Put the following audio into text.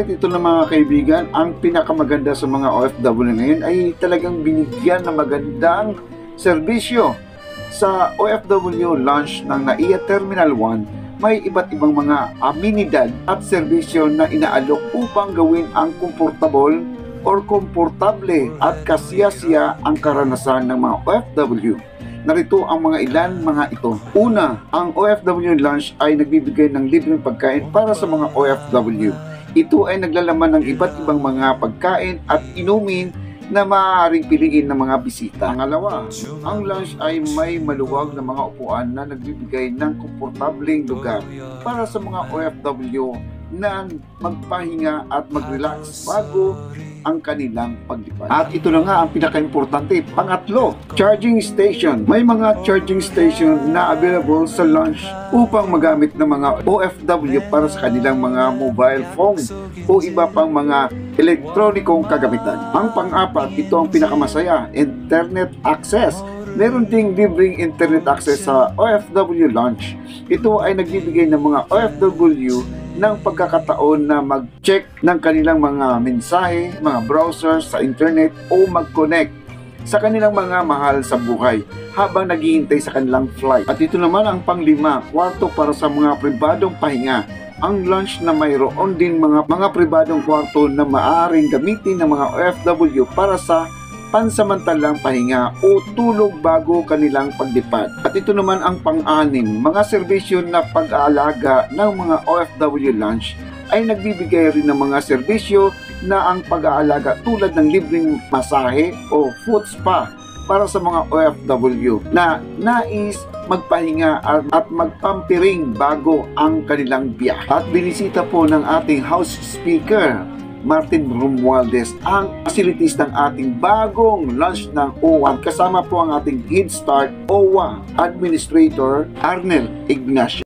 Alright, ito na mga kaibigan, ang pinakamaganda sa mga OFW ngayon ay talagang binigyan ng magandang serbisyo. Sa OFW launch ng NAIA Terminal 1, may iba't ibang mga amenidad at serbisyo na inaalok upang gawin ang komportable or komportable at kasiyasiya ang karanasan ng mga OFW. Narito ang mga ilan mga ito. Una, ang OFW Lunch ay nagbibigay ng libreng pagkain para sa mga OFW. Ito ay naglalaman ng iba't ibang mga pagkain at inumin na maaaring piliin ng mga bisita. Pangalawa, ang lunch ay may maluwag na mga upuan na nagbibigay ng komportableng lugar para sa mga OFW na magpahinga at mag-relax bago ang kanilang paglipad. At ito na nga ang pinaka-importante. Pangatlo, charging station. May mga charging station na available sa launch upang magamit ng mga OFW para sa kanilang mga mobile phone o iba pang mga elektronikong kagamitan. Ang pang-apat, ito ang pinakamasaya, internet access. Meron ding libreng internet access sa OFW launch. Ito ay nagbibigay ng mga OFW ng pagkakataon na mag-check ng kanilang mga mensahe, mga browsers sa internet o mag-connect sa kanilang mga mahal sa buhay habang naghihintay sa kanilang flight. At ito naman ang panglima, kwarto para sa mga pribadong pahinga. Ang lunch na mayroon din mga pribadong kwarto na maaaring gamitin ng mga OFW para sa pansamantalang pahinga o tulog bago kanilang paglipad. At ito naman ang pang-anim, mga serbisyo na pag-aalaga ng mga OFW lunch ay nagbibigay rin ng mga serbisyo na ang pag-aalaga tulad ng libreng masahe o foot spa para sa mga OFW na nais magpahinga at magpampiring bago ang kanilang biyahe. At binisita po ng ating House Speaker Martin Romualdez ang facilities ng ating bagong launch ng OWA. Kasama po ang ating Head Start OWA Administrator Arnel Ignacio.